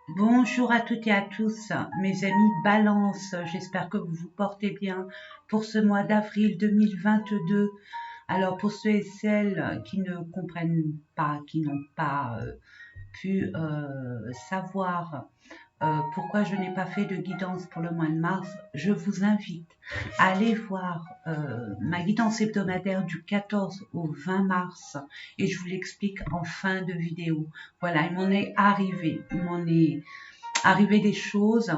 Bonjour à toutes et à tous, mes amis Balance, j'espère que vous vous portez bien pour ce mois d'avril 2022. Alors pour ceux et celles qui ne comprennent pas, qui n'ont pas pu savoir pourquoi je n'ai pas fait de guidance pour le mois de mars, je vous invite à aller voir ma guidance hebdomadaire du 14 au 20 mars et je vous l'explique en fin de vidéo. Voilà, il m'en est arrivé des choses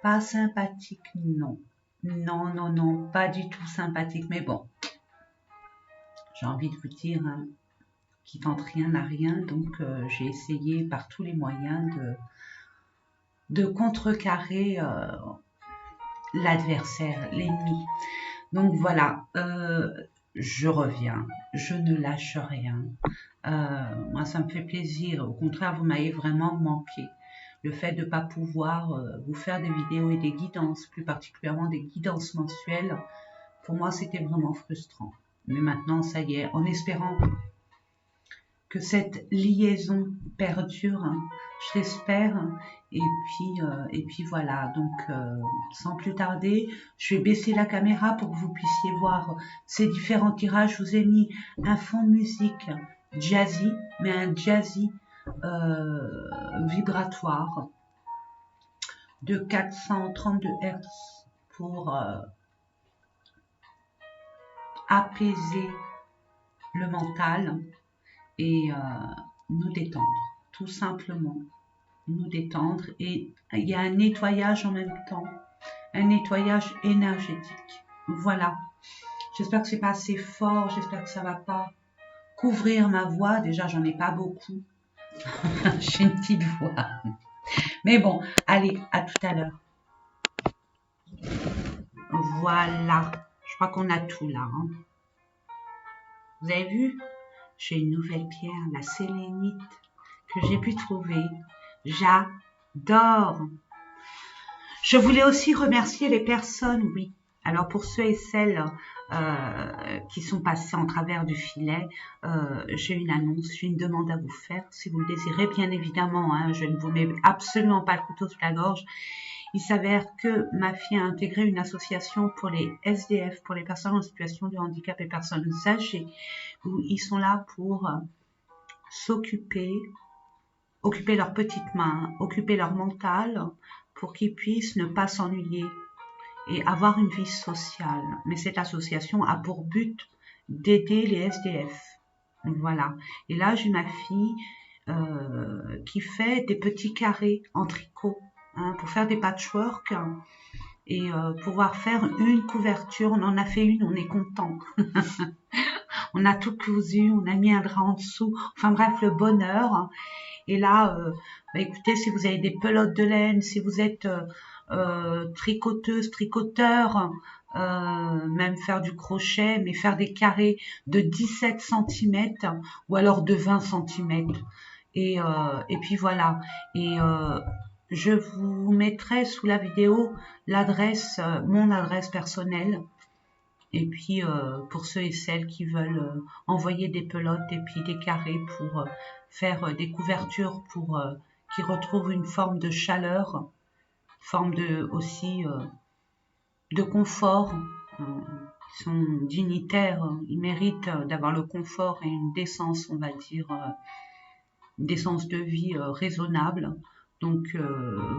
pas sympathiques, non. Non, non, non, pas du tout sympathiques, mais bon, j'ai envie de vous dire, hein, qui tente rien n'a rien, donc j'ai essayé par tous les moyens de contrecarrer l'adversaire, l'ennemi. Donc voilà, je reviens, je ne lâche rien. Moi, ça me fait plaisir. Au contraire, vous m'avez vraiment manqué. Le fait de ne pas pouvoir vous faire des vidéos et des guidances, plus particulièrement des guidances mensuelles, pour moi, c'était vraiment frustrant. Mais maintenant, ça y est, en espérant que cette liaison perdure, hein, je l'espère. Et puis voilà, donc sans plus tarder, je vais baisser la caméra pour que vous puissiez voir ces différents tirages. Je vous ai mis un fond de musique jazzy, mais un jazzy vibratoire de 432 Hz pour apaiser le mental et nous détendre, tout simplement. Nous détendre et il y a un nettoyage en même temps, un nettoyage énergétique. Voilà. J'espère que c'est pas assez fort, j'espère que ça va pas couvrir ma voix. Déjà, j'en ai pas beaucoup. J'ai une petite voix. Mais bon, allez, à tout à l'heure. Voilà. Je crois qu'on a tout là. Hein. Vous avez vu? J'ai une nouvelle pierre, la sélénite, que j'ai pu trouver. J'adore. Je voulais aussi remercier les personnes, oui. Alors pour ceux et celles qui sont passés en travers du filet, j'ai une annonce, j'ai une demande à vous faire. Si vous le désirez, bien évidemment, hein, je ne vous mets absolument pas le couteau sous la gorge. Il s'avère que ma fille a intégré une association pour les SDF, pour les personnes en situation de handicap et personnes âgées, où ils sont là pour s'occuper, occuper leurs petites mains, occuper leur mental, pour qu'ils puissent ne pas s'ennuyer et avoir une vie sociale. Mais cette association a pour but d'aider les SDF. Voilà. Et là, j'ai ma fille qui fait des petits carrés en tricot hein, pour faire des patchwork et pouvoir faire une couverture. On en a fait une, on est content. On a tout cousu, on a mis un drap en dessous. Enfin bref, le bonheur. Et là, écoutez, si vous avez des pelotes de laine, si vous êtes tricoteuse, tricoteur, même faire du crochet, mais faire des carrés de 17 cm ou alors de 20 cm. Et puis voilà. Et je vous mettrai sous la vidéo l'adresse, mon adresse personnelle. Et puis pour ceux et celles qui veulent envoyer des pelotes et puis des carrés pour faire des couvertures pour qu'ils retrouvent une forme de chaleur, forme de aussi de confort. Ils sont dignitaires, ils méritent d'avoir le confort et une décence, on va dire, une décence de vie raisonnable. Donc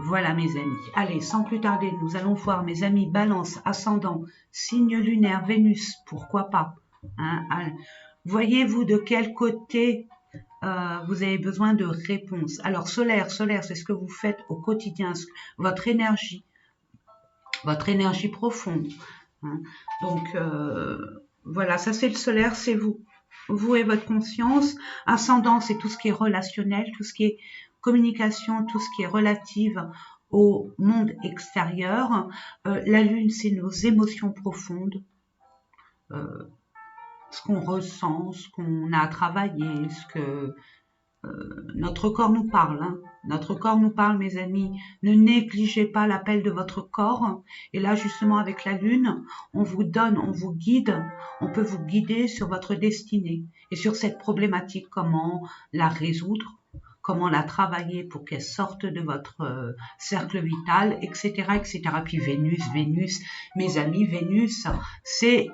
voilà mes amis. Allez, sans plus tarder, nous allons voir mes amis Balance, ascendant, signe lunaire, Vénus, pourquoi pas. Hein, voyez-vous de quel côté vous avez besoin de réponses. Alors solaire, c'est ce que vous faites au quotidien, votre énergie profonde. Hein. Donc voilà, ça c'est le solaire, c'est vous. Vous et votre conscience. Ascendant, c'est tout ce qui est relationnel, tout ce qui est communication, tout ce qui est relative au monde extérieur. La lune, c'est nos émotions profondes, ce qu'on ressent, ce qu'on a à travailler, ce que notre corps nous parle. Hein. Notre corps nous parle, mes amis. Ne négligez pas l'appel de votre corps. Et là, justement, avec la lune, on vous donne, on vous guide, on peut vous guider sur votre destinée et sur cette problématique, comment la résoudre, comment la travailler pour qu'elle sorte de votre cercle vital, etc., etc. Puis Vénus, mes amis, Vénus, c'est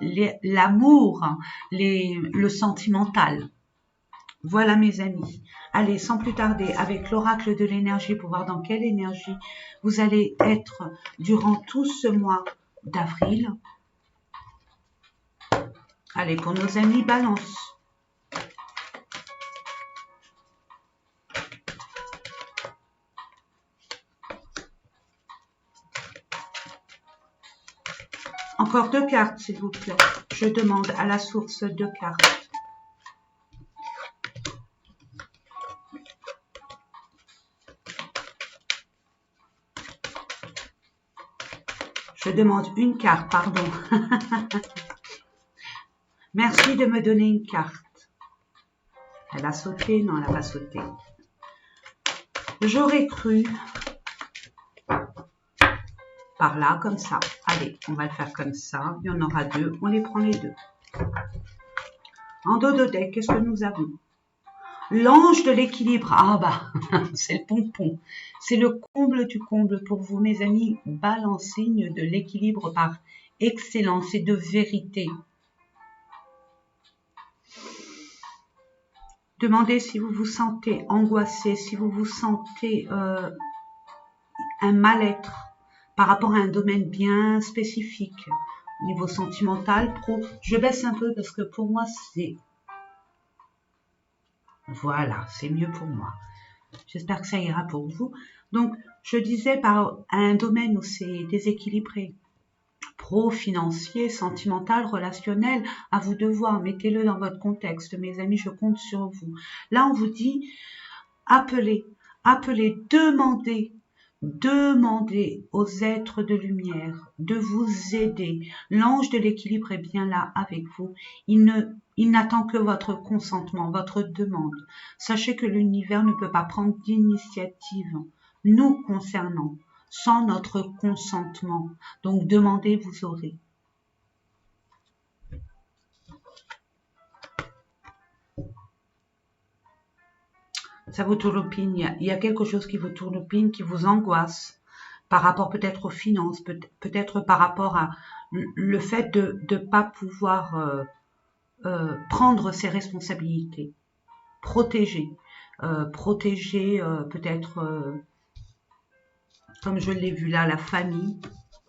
l'amour, le sentimental. Voilà mes amis. Allez, sans plus tarder, avec l'oracle de l'énergie, pour voir dans quelle énergie vous allez être durant tout ce mois d'avril. Allez, pour nos amis Balance. Encore 2 cartes, s'il vous plaît. Je demande à la source 2 cartes. Je demande une carte, pardon. Merci de me donner une carte. Elle a sauté? Non, elle n'a pas sauté. J'aurais cru... Par là, comme ça. Allez, on va le faire comme ça. Il y en aura 2. On les prend les 2. En dos de deck, qu'est-ce que nous avons? L'ange de l'équilibre. Ah bah, c'est le pompon. C'est le comble du comble pour vous, mes amis. Balance, signe de l'équilibre par excellence et de vérité. Demandez si vous vous sentez angoissé, si vous vous sentez un mal-être par rapport à un domaine bien spécifique, niveau sentimental, pro. Je baisse un peu parce que pour moi, c'est... Voilà, c'est mieux pour moi. J'espère que ça ira pour vous. Donc, je disais, par un domaine où c'est déséquilibré, pro, financier, sentimental, relationnel, à vous de voir, mettez-le dans votre contexte. Mes amis, je compte sur vous. Là, on vous dit, appelez, demandez aux êtres de lumière de vous aider. L'ange de l'équilibre est bien là avec vous. Il n'attend que votre consentement, votre demande. Sachez que l'univers ne peut pas prendre d'initiative nous concernant sans notre consentement. Donc demandez, vous aurez. Ça vous tourlopine, il y a quelque chose qui vous tourlopine, qui vous angoisse, par rapport peut-être aux finances, peut-être par rapport à le fait de ne pas pouvoir prendre ses responsabilités, protéger peut-être, comme je l'ai vu là, la famille.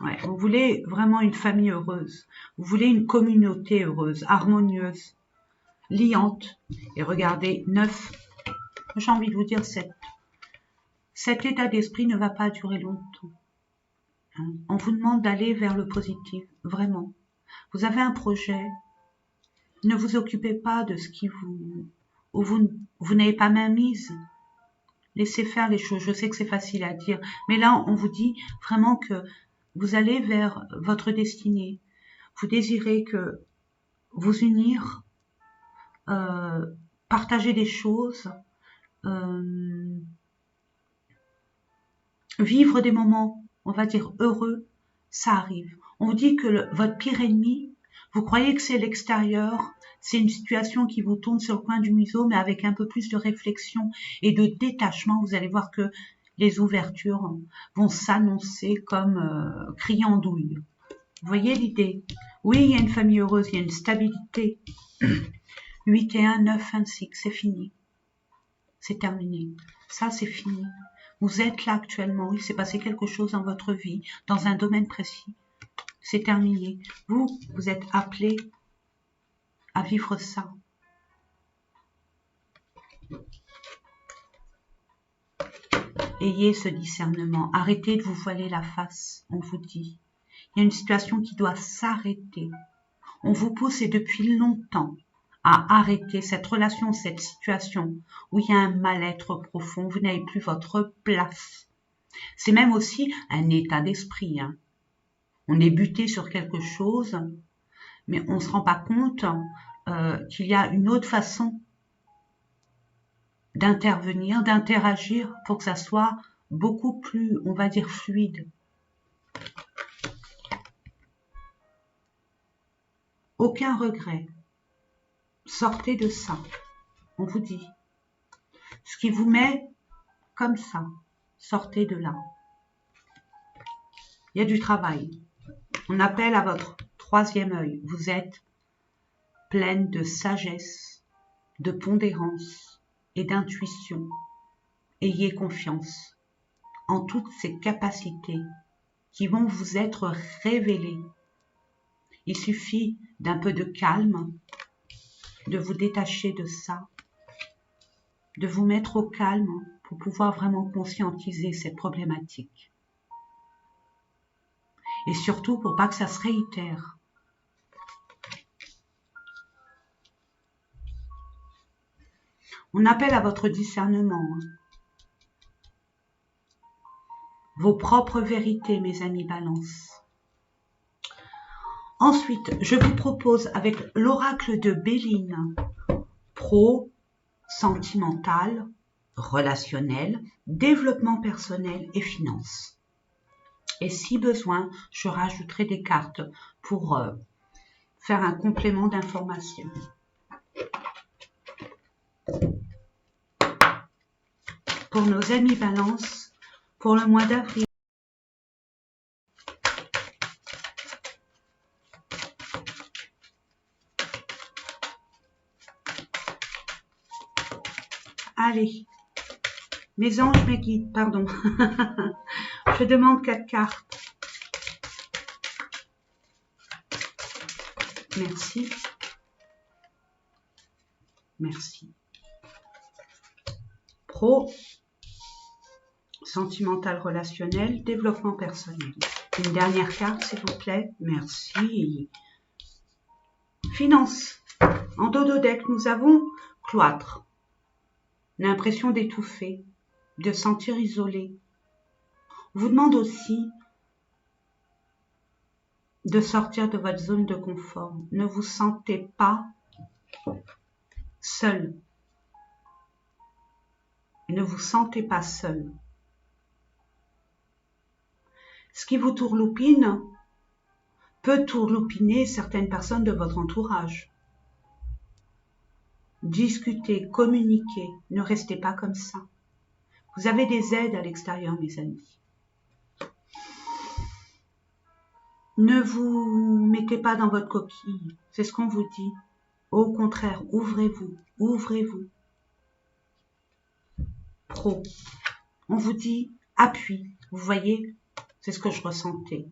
Ouais, vous voulez vraiment une famille heureuse, vous voulez une communauté heureuse, harmonieuse, liante. Et regardez, 9. J'ai envie de vous dire 7. Cet état d'esprit ne va pas durer longtemps. Hein. On vous demande d'aller vers le positif, vraiment. Vous avez un projet, ne vous occupez pas de ce qui vous n'avez pas main mise. Laissez faire les choses. Je sais que c'est facile à dire, mais là, on vous dit vraiment que vous allez vers votre destinée. Vous désirez que vous unir, partager des choses, vivre des moments, on va dire, heureux, ça arrive. On vous dit que votre pire ennemi, vous croyez que c'est l'extérieur, c'est une situation qui vous tourne sur le coin du museau, mais avec un peu plus de réflexion et de détachement, vous allez voir que les ouvertures vont s'annoncer comme criandouille. Vous voyez l'idée? Oui, il y a une famille heureuse, il y a une stabilité. 8 et 1, 9, 1, 6, c'est fini. C'est terminé. Ça, c'est fini. Vous êtes là actuellement. Il s'est passé quelque chose dans votre vie, dans un domaine précis. C'est terminé. Vous êtes appelé à vivre ça. Ayez ce discernement. Arrêtez de vous voiler la face, on vous dit. Il y a une situation qui doit s'arrêter. On vous pousse et depuis longtemps à arrêter cette relation, cette situation où il y a un mal-être profond, vous n'avez plus votre place. C'est même aussi un état d'esprit. Hein. On est buté sur quelque chose, mais on ne se rend pas compte qu'il y a une autre façon d'intervenir, d'interagir pour que ça soit beaucoup plus, on va dire, fluide. Aucun regret. Sortez de ça. On vous dit. Ce qui vous met comme ça. Sortez de là. Il y a du travail. On appelle à votre troisième œil. Vous êtes pleine de sagesse, de pondérance et d'intuition. Ayez confiance en toutes ces capacités qui vont vous être révélées. Il suffit d'un peu de calme, de vous détacher de ça, de vous mettre au calme pour pouvoir vraiment conscientiser cette problématique. Et surtout pour pas que ça se réitère. On appelle à votre discernement. Vos propres vérités, mes amis Balance. Ensuite, je vous propose avec l'oracle de Béline, pro, sentimental, relationnel, développement personnel et finances. Et si besoin, je rajouterai des cartes pour faire un complément d'information. Pour nos amis Balance, pour le mois d'avril. Allez, mes anges, mes guides, pardon. Je demande 4 cartes. Merci. Merci. Pro, sentimental, relationnel, développement personnel. Une dernière carte, s'il vous plaît. Merci. Finance. En dos de deck, nous avons cloître. L'impression d'étouffer, de sentir isolé. On vous demande aussi de sortir de votre zone de confort. Ne vous sentez pas seul. Ne vous sentez pas seul. Ce qui vous tourloupine peut tourloupiner certaines personnes de votre entourage. Discutez, communiquez, ne restez pas comme ça. Vous avez des aides à l'extérieur, mes amis. Ne vous mettez pas dans votre coquille, c'est ce qu'on vous dit. Au contraire, ouvrez-vous, ouvrez-vous. Pro, on vous dit appui, vous voyez, c'est ce que je ressentais.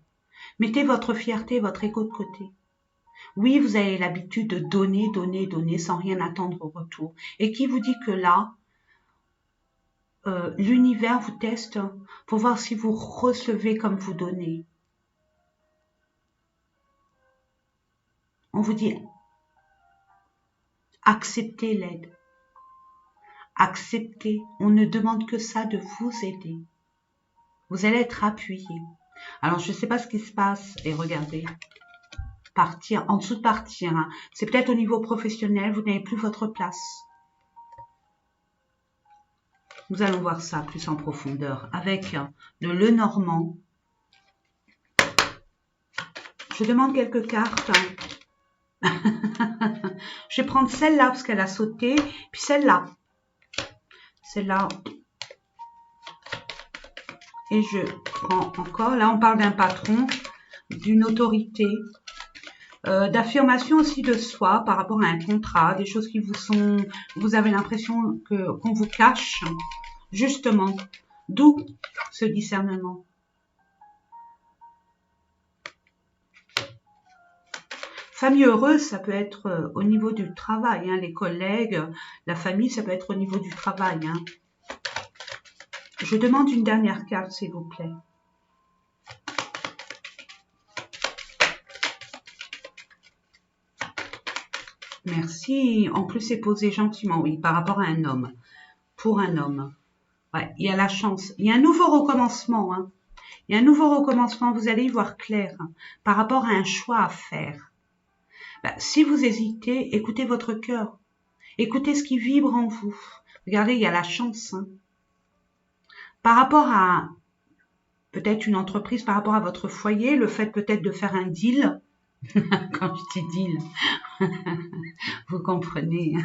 Mettez votre fierté, votre ego de côté. Oui, vous avez l'habitude de donner, donner, donner sans rien attendre au retour. Et qui vous dit que là, l'univers vous teste pour voir si vous recevez comme vous donnez. On vous dit, acceptez l'aide. Acceptez, on ne demande que ça de vous aider. Vous allez être appuyé. Alors, je ne sais pas ce qui se passe. Et regardez, partir, en dessous de partir. Hein. C'est peut-être au niveau professionnel, vous n'avez plus votre place. Nous allons voir ça plus en profondeur avec le Lenormand. Je demande quelques cartes. Je vais prendre celle-là parce qu'elle a sauté, puis celle-là. Celle-là. Et je prends encore. Là, on parle d'un patron, d'une autorité, d'affirmation aussi de soi par rapport à un contrat, des choses qui vous sont... Vous avez l'impression qu'on vous cache, justement. D'où ce discernement. Famille heureuse, ça peut être au niveau du travail, hein, les collègues, la famille, ça peut être au niveau du travail. Hein. Je demande une dernière carte, s'il vous plaît. Merci. En plus, c'est posé gentiment, oui, par rapport à un homme. Pour un homme. Ouais, il y a la chance. Il y a un nouveau recommencement. Hein. Il y a un nouveau recommencement. Vous allez y voir clair hein, par rapport à un choix à faire. Ben, si vous hésitez, écoutez votre cœur. Écoutez ce qui vibre en vous. Regardez, il y a la chance. Hein. Par rapport à peut-être une entreprise, par rapport à votre foyer, le fait peut-être de faire un deal, Quand je dis deal, vous comprenez.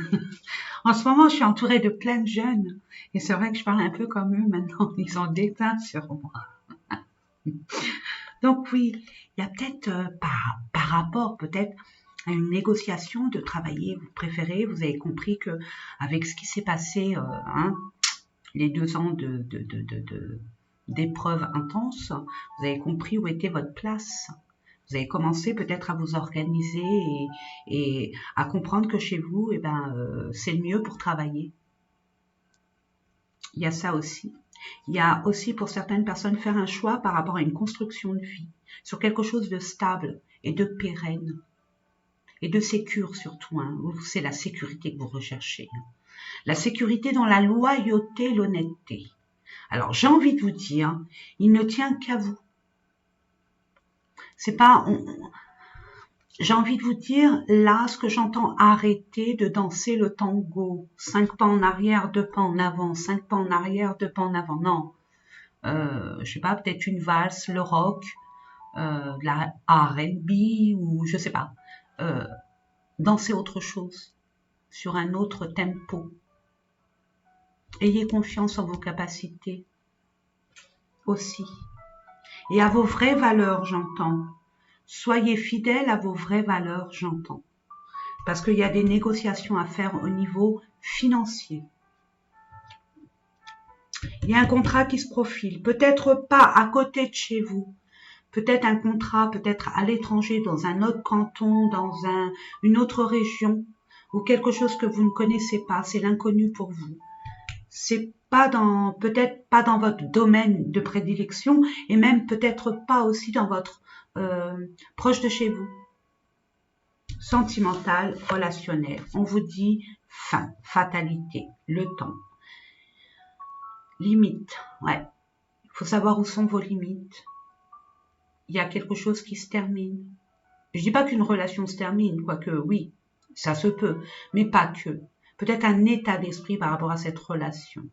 En ce moment, je suis entourée de plein de jeunes. Et c'est vrai que je parle un peu comme eux maintenant. Ils ont déteint sur moi. Donc oui, il y a peut-être par rapport peut-être à une négociation de travailler, vous préférez, vous avez compris que avec ce qui s'est passé, les 2 ans d'épreuves intenses, vous avez compris où était votre place. Vous avez commencé peut-être à vous organiser et à comprendre que chez vous, c'est le mieux pour travailler. Il y a ça aussi. Il y a aussi pour certaines personnes faire un choix par rapport à une construction de vie, sur quelque chose de stable et de pérenne et de sécure surtout. C'est la sécurité que vous recherchez. La sécurité dans la loyauté et l'honnêteté. Alors j'ai envie de vous dire, il ne tient qu'à vous. C'est pas, j'ai envie de vous dire, là, ce que j'entends, arrêter de danser le tango. 5 pas en arrière, 2 pas en avant, 5 pas en arrière, 2 pas en avant. Non. Je sais pas, peut-être une valse, le rock, la R&B ou je sais pas. Danser autre chose, sur un autre tempo. Ayez confiance en vos capacités aussi. Et à vos vraies valeurs, j'entends. Soyez fidèles à vos vraies valeurs, j'entends. Parce qu'il y a des négociations à faire au niveau financier. Il y a un contrat qui se profile, peut-être pas à côté de chez vous, peut-être un contrat, peut-être à l'étranger, dans un autre canton, dans une autre région, ou quelque chose que vous ne connaissez pas, c'est l'inconnu pour vous. C'est pas peut-être pas dans votre domaine de prédilection, et même peut-être pas aussi dans votre proche de chez vous. Sentimental, relationnel. On vous dit fin, fatalité, le temps. Limite, ouais. Il faut savoir où sont vos limites. Il y a quelque chose qui se termine. Je dis pas qu'une relation se termine, quoique oui, ça se peut, mais pas que. Peut-être un état d'esprit par rapport à cette relation.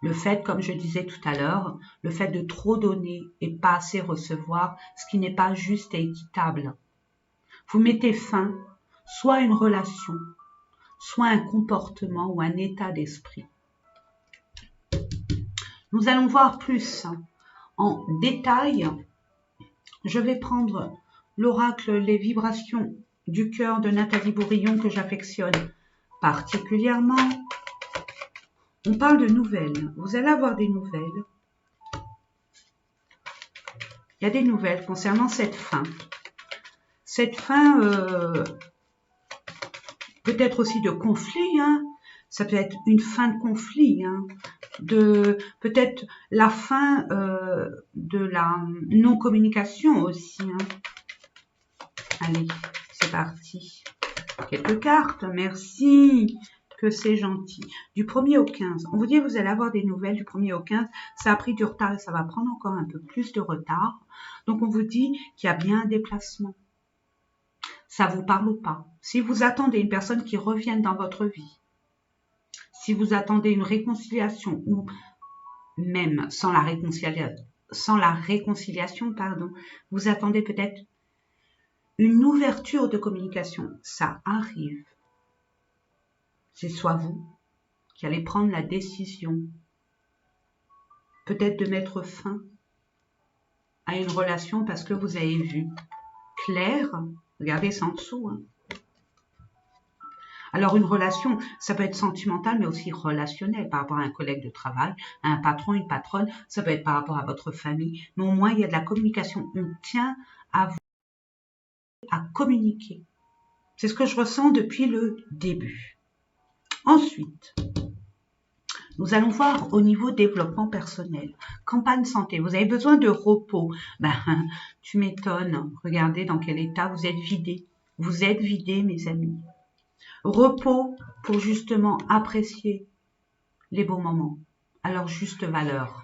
Le fait, comme je disais tout à l'heure, le fait de trop donner et pas assez recevoir, ce qui n'est pas juste et équitable. Vous mettez fin soit à une relation, soit à un comportement ou un état d'esprit. Nous allons voir plus en détail. Je vais prendre l'oracle Les vibrations du cœur de Nathalie Bourillon que j'affectionne particulièrement. On parle de nouvelles. Vous allez avoir des nouvelles. Il y a des nouvelles concernant cette fin. Cette fin, peut-être aussi de conflit, ça peut être une fin de conflit, de peut-être la fin de la non-communication aussi. Allez, c'est parti. Quelques cartes, merci, que c'est gentil. Du 1er au 15, on vous dit que vous allez avoir des nouvelles du 1er au 15, ça a pris du retard et ça va prendre encore un peu plus de retard. Donc on vous dit qu'il y a bien un déplacement. Ça vous parle ou pas? Si vous attendez une personne qui revienne dans votre vie, si vous attendez une réconciliation ou même sans la réconciliation, vous attendez peut-être une ouverture de communication, ça arrive. C'est soit vous qui allez prendre la décision, peut-être de mettre fin à une relation parce que vous avez vu clair, regardez, c'est en dessous. Alors une relation, ça peut être sentimental, mais aussi relationnel, par rapport à un collègue de travail, à un patron, une patronne, ça peut être par rapport à votre famille, mais au moins il y a de la communication. On tient à communiquer. C'est ce que je ressens depuis le début. Ensuite, nous allons voir au niveau développement personnel. Campagne santé, vous avez besoin de repos. Tu m'étonnes, regardez dans quel état vous êtes vidé. Vous êtes vidé, mes amis. Repos pour justement apprécier les beaux moments à leur juste valeur.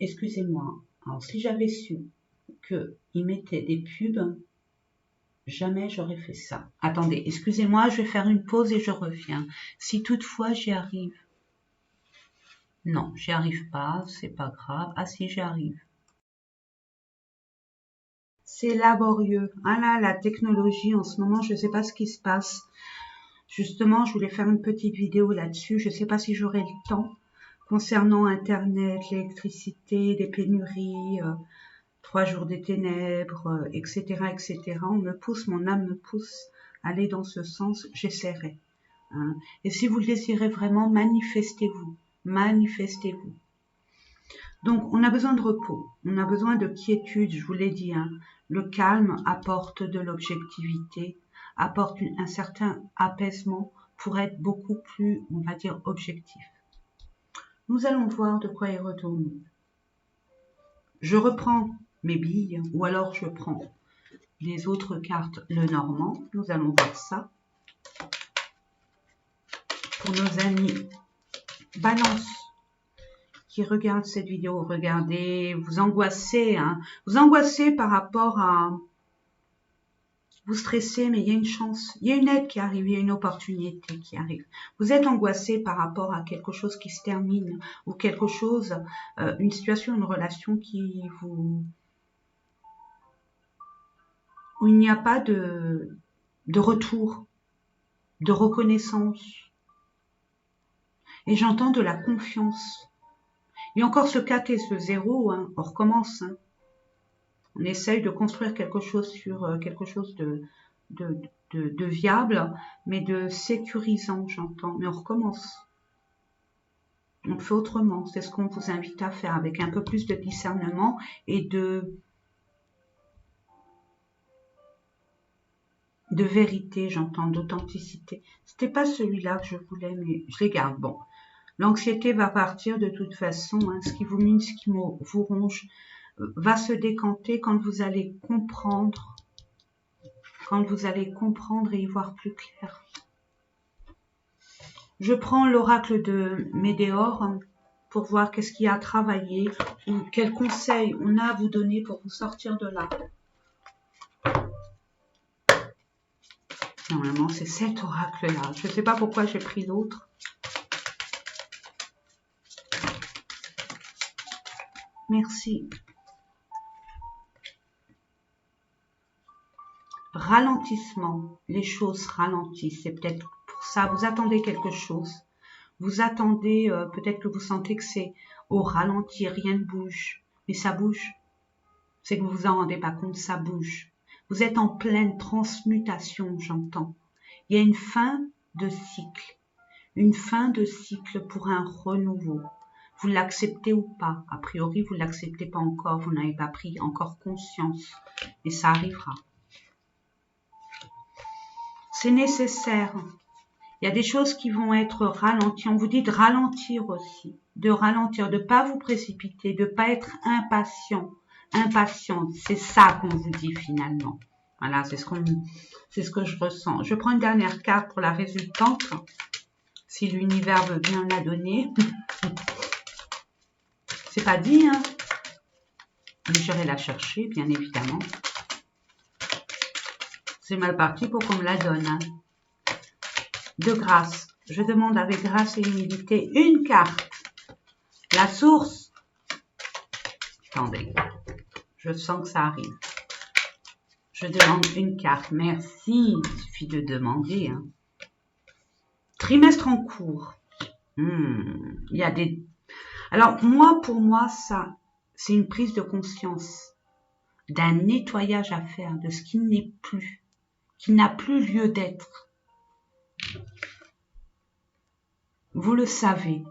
Excusez-moi, alors si j'avais su qu'ils mettaient des pubs, jamais j'aurais fait ça. Attendez, excusez-moi, je vais faire une pause et je reviens. Si toutefois j'y arrive. Non, j'y arrive pas, c'est pas grave. Ah si, j'y arrive. c'est laborieux. Ah là, la technologie en ce moment, je ne sais pas ce qui se passe. Justement, je voulais faire une petite vidéo là-dessus. Je ne sais pas si j'aurai le temps concernant Internet, l'électricité, les pénuries, 3 jours des ténèbres, etc., etc. On me pousse, mon âme me pousse à aller dans ce sens. J'essaierai. Hein. Et si vous le désirez vraiment, manifestez-vous. Manifestez-vous. Donc, on a besoin de repos, on a besoin de quiétude, je vous l'ai dit. Hein. Le calme apporte de l'objectivité, apporte un certain apaisement pour être beaucoup plus, on va dire, objectif. Nous allons voir de quoi il retourne. Je reprends mes billes, ou alors je prends les autres cartes, le normand. Nous allons voir ça. Pour nos amis Balance qui regardent cette vidéo, regardez, vous angoissez, hein, vous angoissez par rapport à, vous stressez, mais il y a une chance, il y a une aide qui arrive, il y a une opportunité qui arrive. Vous êtes angoissé par rapport à quelque chose qui se termine, ou quelque chose, une situation, une relation qui vous, où il n'y a pas de retour, de reconnaissance. Et j'entends de la confiance. Et encore ce 4 et ce 0, hein, on recommence. Hein. On essaye de construire quelque chose sur quelque chose de viable, mais de sécurisant, j'entends. Mais on recommence. On fait autrement. C'est ce qu'on vous invite à faire avec un peu plus de discernement et de vérité, j'entends, d'authenticité. C'était pas celui-là que je voulais, mais je les garde. Bon. L'anxiété va partir de toute façon. Hein, ce qui vous mine, ce qui vous ronge, va se décanter quand vous allez comprendre. Quand vous allez comprendre et y voir plus clair. Je prends l'oracle de Médéor hein, pour voir qu'est-ce qu'il y a à travailler ou quels conseils on a à vous donner pour vous sortir de là. Normalement, c'est cet oracle-là. Je ne sais pas pourquoi j'ai pris l'autre. Merci. Ralentissement. Les choses ralentissent. C'est peut-être pour ça. Vous attendez quelque chose. Vous attendez, peut-être que vous sentez que c'est au ralenti, rien ne bouge. Mais ça bouge. C'est que vous vous en rendez pas compte, ça bouge. Vous êtes en pleine transmutation, j'entends. Il y a une fin de cycle. Une fin de cycle pour un renouveau. Vous l'acceptez ou pas? A priori, vous ne l'acceptez pas encore. Vous n'avez pas pris encore conscience. Et ça arrivera. C'est nécessaire. Il y a des choses qui vont être ralenties. On vous dit de ralentir aussi. De ralentir, de ne pas vous précipiter, de ne pas être impatient. Impatiente, c'est ça qu'on vous dit finalement. Voilà, c'est ce que je ressens. Je prends une dernière carte pour la résultante. Si l'univers veut bien la donner. C'est pas dit, hein. Mais j'irai la chercher, bien évidemment. C'est mal parti pour qu'on me la donne. Hein. De grâce. Je demande avec grâce et humilité une carte. La source. Attendez. Je sens que ça arrive. Je demande une carte. Merci. Il suffit de demander. Hein. Trimestre en cours. Il y a des... Alors, moi, pour moi, ça, c'est une prise de conscience d'un nettoyage à faire de ce qui n'est plus, qui n'a plus lieu d'être. Vous le savez.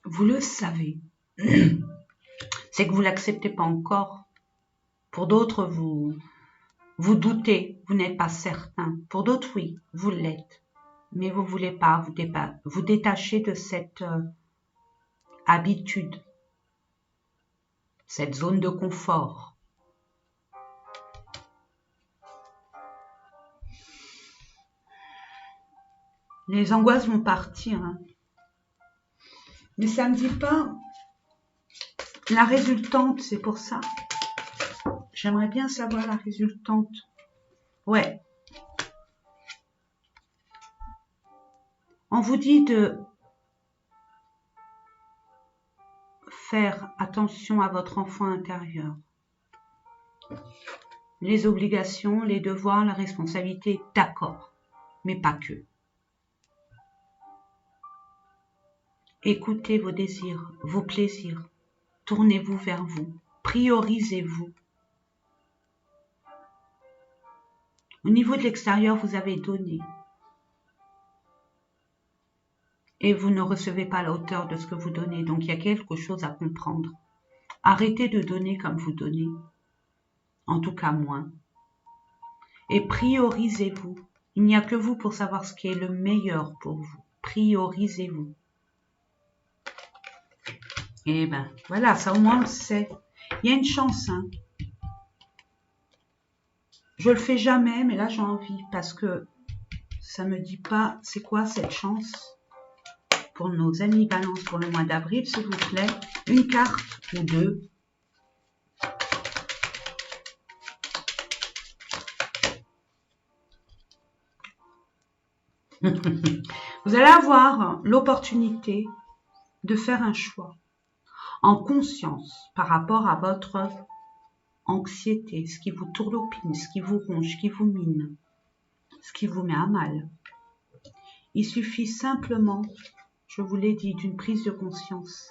Vous le savez. C'est que vous ne l'acceptez pas encore. Pour d'autres, vous doutez, vous n'êtes pas certain. Pour d'autres, oui, vous l'êtes. Mais vous ne voulez pas vous détacher de cette habitude, cette zone de confort. Les angoisses vont partir. Hein. Mais ça ne me dit pas la résultante, c'est pour ça. J'aimerais bien savoir la résultante. Ouais. On vous dit de faire attention à votre enfant intérieur. les obligations, les devoirs, la responsabilité, d'accord, mais pas que. Écoutez vos désirs, vos plaisirs, tournez-vous vers vous, priorisez-vous. Au niveau de l'extérieur, vous avez donné. Et vous ne recevez pas à la hauteur de ce que vous donnez. Donc, il y a quelque chose à comprendre. Arrêtez de donner comme vous donnez. En tout cas, moins. Et priorisez-vous. Il n'y a que vous pour savoir ce qui est le meilleur pour vous. Priorisez-vous. Et ben, voilà, ça au moins on le sait. Il y a une chance, hein. Je le fais jamais, mais là j'ai envie parce que ça me dit pas c'est quoi cette chance pour nos amis Balance pour le mois d'avril, s'il vous plaît. Une carte ou deux. Vous allez avoir l'opportunité de faire un choix en conscience par rapport à votre anxiété, ce qui vous tourlopine, ce qui vous ronge, ce qui vous mine, ce qui vous met à mal. Il suffit simplement, je vous l'ai dit, d'une prise de conscience.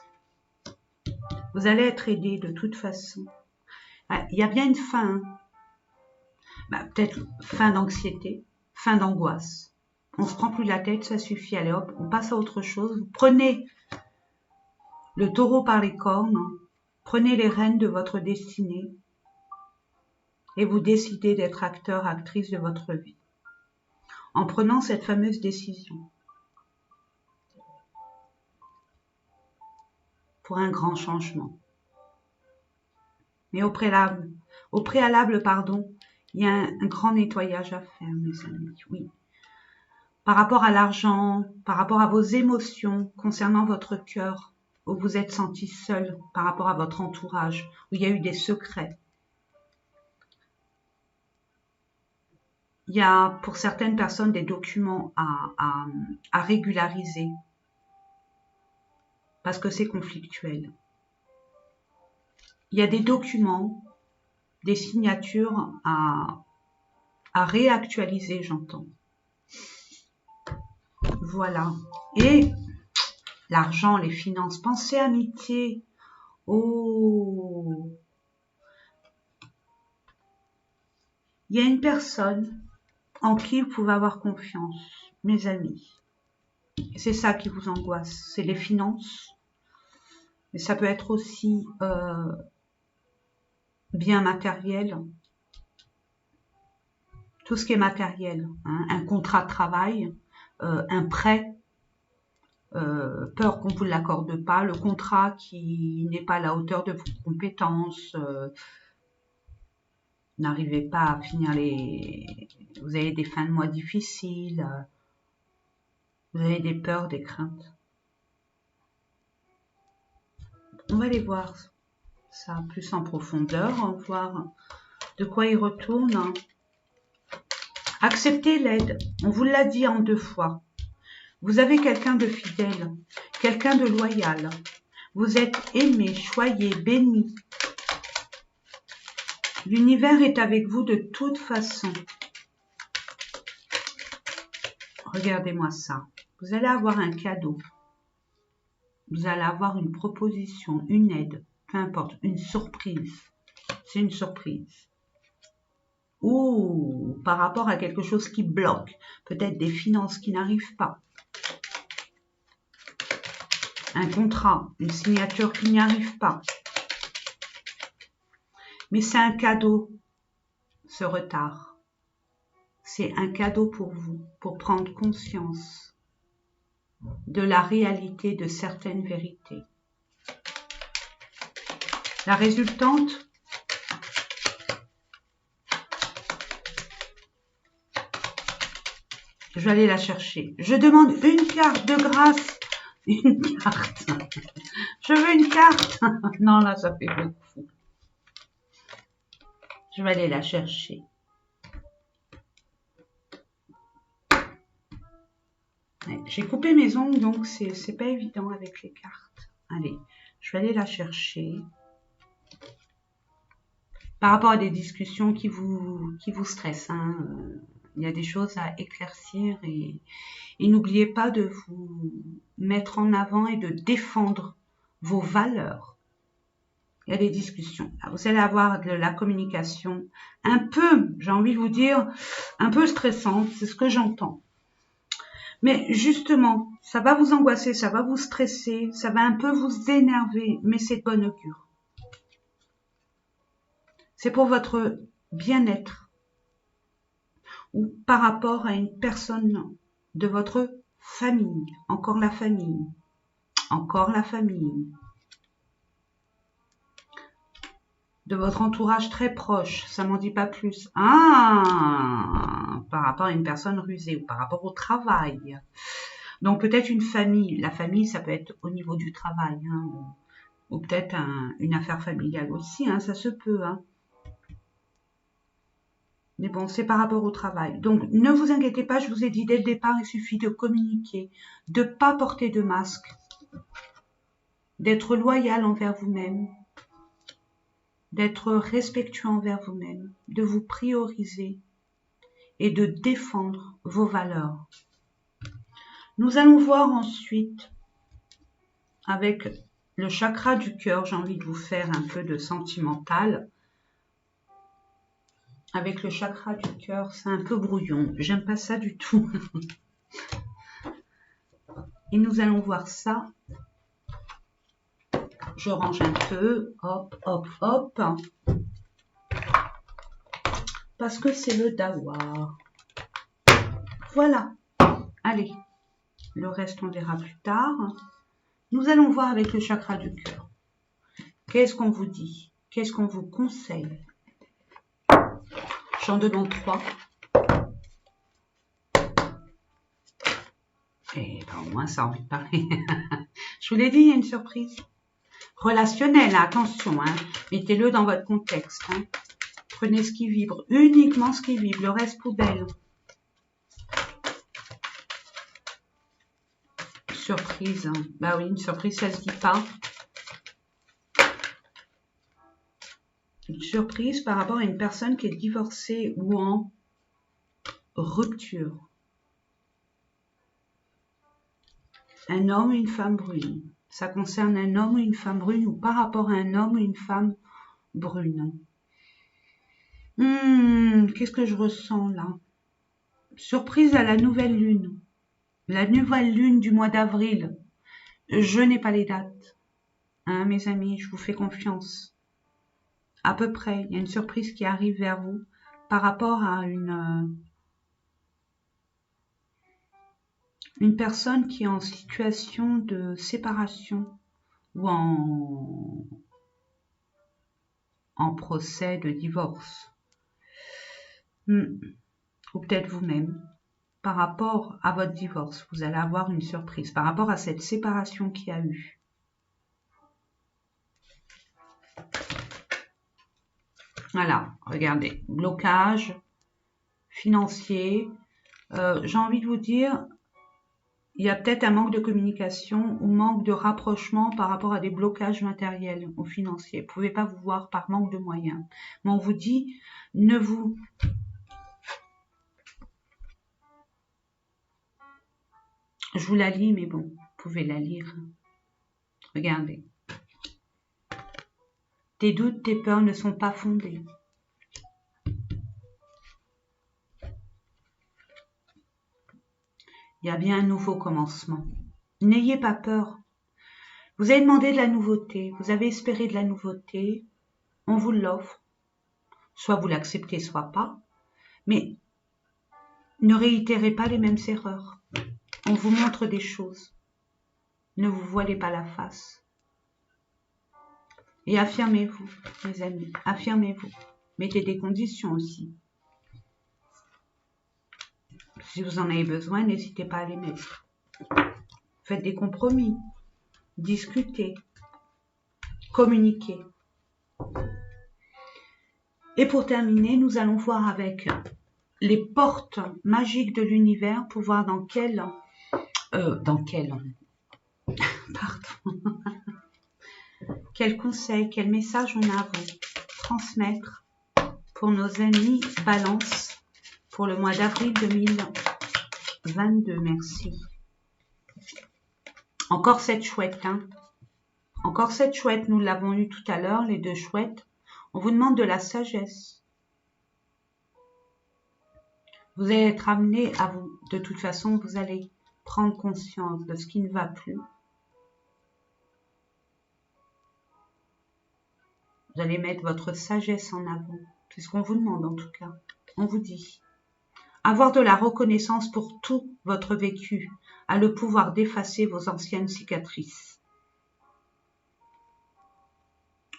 Vous allez être aidé de toute façon. Il y a bien une fin, peut-être fin d'anxiété, fin d'angoisse. On se prend plus la tête, ça suffit, allez hop, on passe à autre chose. Vous prenez le taureau par les cornes, prenez les rênes de votre destinée et vous décidez d'être acteur, actrice de votre vie. En prenant cette fameuse décision pour un grand changement. Mais au préalable, il y a un grand nettoyage à faire, mes amis, oui. Par rapport à l'argent, par rapport à vos émotions concernant votre cœur, où vous êtes senti seul par rapport à votre entourage, où il y a eu des secrets. Il y a pour certaines personnes des documents à régulariser parce que c'est conflictuel. Il y a des documents, des signatures à réactualiser, j'entends. Voilà. Et l'argent, les finances, pensez amitié. Oh, il y a une personne en qui vous pouvez avoir confiance, mes amis. C'est ça qui vous angoisse, c'est les finances. Mais ça peut être aussi bien matériel. Tout ce qui est matériel. Hein, un contrat de travail, un prêt, peur qu'on ne vous l'accorde pas, le contrat qui n'est pas à la hauteur de vos compétences, n'arrivez pas à finir vous avez des fins de mois difficiles, vous avez des peurs, des craintes. On va aller voir ça plus en profondeur, on va voir de quoi il retourne. Acceptez l'aide, on vous l'a dit en 2 fois. Vous avez quelqu'un de fidèle, quelqu'un de loyal. Vous êtes aimé, choyé, béni. L'univers est avec vous de toute façon. Regardez-moi ça. Vous allez avoir un cadeau. Vous allez avoir une proposition, une aide, peu importe, une surprise. C'est une surprise. Ou par rapport à quelque chose qui bloque, peut-être des finances qui n'arrivent pas. Un contrat, une signature qui n'y arrive pas. Mais c'est un cadeau, ce retard. C'est un cadeau pour vous, pour prendre conscience de la réalité de certaines vérités. La résultante, je vais aller la chercher. Je demande une carte de grâce. Une carte. Je veux une carte. Non, là, ça fait beaucoup. Je vais aller la chercher. J'ai coupé mes ongles, donc c'est pas évident avec les cartes. Allez, je vais aller la chercher. par rapport à des discussions qui vous stressent. Hein. Il y a des choses à éclaircir et n'oubliez pas de vous mettre en avant et de défendre vos valeurs. Il y a des discussions. Vous allez avoir de la communication un peu, j'ai envie de vous dire, un peu stressante, c'est ce que j'entends. Mais justement, ça va vous angoisser, ça va vous stresser, ça va un peu vous énerver, mais c'est de bonne augure. C'est pour votre bien-être ou par rapport à une personne de votre famille, encore la famille, de votre entourage très proche, ça m'en dit pas plus. Ah, par rapport à une personne rusée ou par rapport au travail. Donc peut-être une famille. La famille, ça peut être au niveau du travail, hein, ou peut-être une affaire familiale aussi, hein, ça se peut. Hein. Mais bon, c'est par rapport au travail. Donc ne vous inquiétez pas, je vous ai dit dès le départ, il suffit de communiquer, de ne pas porter de masque, d'être loyal envers vous-même, d'être respectueux envers vous-même, de vous prioriser et de défendre vos valeurs. Nous allons voir ensuite, avec le chakra du cœur, j'ai envie de vous faire un peu de sentimental. Avec le chakra du cœur, c'est un peu brouillon. J'aime pas ça du tout. Et nous allons voir ça. Je range un peu. Hop, hop, hop. Parce que c'est le dawa. Voilà. Allez. Le reste, on verra plus tard. Nous allons voir avec le chakra du cœur. Qu'est-ce qu'on vous dit? Qu'est-ce qu'on vous conseille? J'en demande 3. Et ben, au moins, ça a envie de parler. Je vous l'ai dit, il y a une surprise. Relationnelle, attention. Hein. Mettez-le dans votre contexte. Hein. Prenez ce qui vibre. Uniquement ce qui vibre. Le reste, poubelle. Surprise. Hein. Bah oui, une surprise, ça se dit pas. Une surprise par rapport à une personne qui est divorcée ou en rupture. Un homme ou une femme brune. Ça concerne un homme ou une femme brune ou par rapport à un homme ou une femme brune. Qu'est-ce que je ressens là? Surprise à la nouvelle lune. La nouvelle lune du mois d'avril. Je n'ai pas les dates. Hein, mes amis, je vous fais confiance. À peu près, il y a une surprise qui arrive vers vous par rapport à une personne qui est en situation de séparation ou en procès de divorce. Ou peut-être vous-même. Par rapport à votre divorce, vous allez avoir une surprise. Par rapport à cette séparation qu'il y a eu. Voilà, regardez. Blocage financier. J'ai envie de vous dire, il y a peut-être un manque de communication ou manque de rapprochement par rapport à des blocages matériels ou financiers. Vous ne pouvez pas vous voir par manque de moyens. Mais on vous dit, ne vous... Je vous la lis, mais bon, vous pouvez la lire. Regardez. Tes doutes, tes peurs ne sont pas fondés. Il y a bien un nouveau commencement. N'ayez pas peur. Vous avez demandé de la nouveauté, vous avez espéré de la nouveauté, on vous l'offre. Soit vous l'acceptez, soit pas. Mais ne réitérez pas les mêmes erreurs. On vous montre des choses. Ne vous voilez pas la face. Et affirmez-vous, mes amis, affirmez-vous. Mettez des conditions aussi. Si vous en avez besoin, n'hésitez pas à les mettre. Faites des compromis. Discutez. Communiquez. Et pour terminer, nous allons voir avec les portes magiques de l'univers pour voir dans quel quel conseil, quel message on a à vous transmettre pour nos amis Balance pour le mois d'avril 2022. Merci. Encore cette chouette, hein. Encore cette chouette, nous l'avons eu tout à l'heure, les deux chouettes. On vous demande de la sagesse. Vous allez être amené à vous, de toute façon, vous allez prendre conscience de ce qui ne va plus. Vous allez mettre votre sagesse en avant. C'est ce qu'on vous demande en tout cas. On vous dit. Avoir de la reconnaissance pour tout votre vécu a le pouvoir d'effacer vos anciennes cicatrices.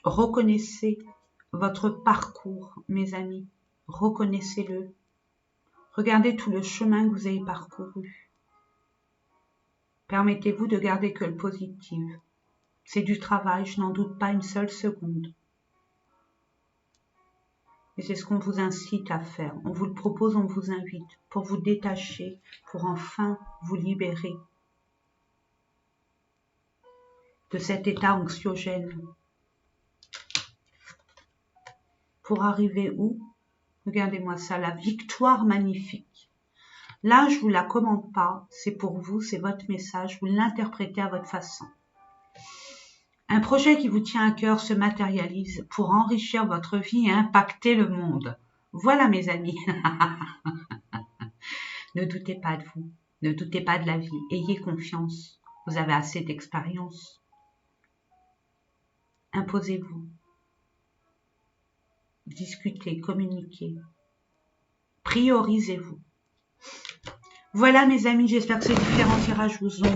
Reconnaissez votre parcours, mes amis. Reconnaissez-le. Regardez tout le chemin que vous avez parcouru. Permettez-vous de garder que le positif. C'est du travail, je n'en doute pas une seule seconde. Et c'est ce qu'on vous incite à faire. On vous le propose, on vous invite pour vous détacher, pour enfin vous libérer de cet état anxiogène. Pour arriver où? Regardez-moi ça, la victoire magnifique. Là, je ne vous la commande pas, c'est pour vous, c'est votre message, vous l'interprétez à votre façon. Un projet qui vous tient à cœur se matérialise pour enrichir votre vie et impacter le monde. Voilà mes amis. Ne doutez pas de vous, ne doutez pas de la vie, ayez confiance, vous avez assez d'expérience. Imposez-vous, discutez, communiquez, priorisez-vous. Voilà mes amis, j'espère que ces différents tirages vous ont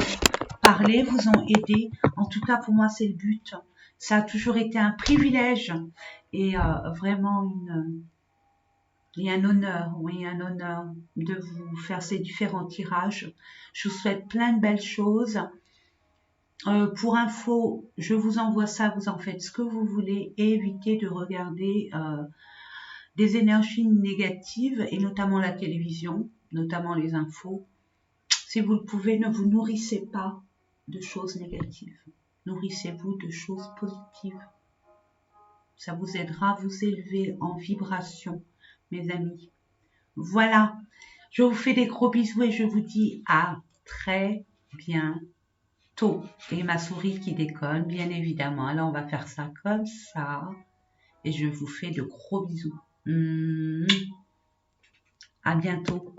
parlé, vous ont aidé. En tout cas, pour moi, c'est le but. Ça a toujours été un privilège et vraiment un honneur de vous faire ces différents tirages. Je vous souhaite plein de belles choses. Pour info, je vous envoie ça, vous en faites ce que vous voulez et évitez de regarder des énergies négatives et notamment la télévision, notamment les infos. Si vous le pouvez, ne vous nourrissez pas de choses négatives. Nourrissez-vous de choses positives. Ça vous aidera à vous élever en vibration, mes amis. Voilà, je vous fais des gros bisous et je vous dis à très bientôt. Et ma souris qui déconne, bien évidemment. Alors, on va faire ça comme ça. Et je vous fais de gros bisous. À bientôt.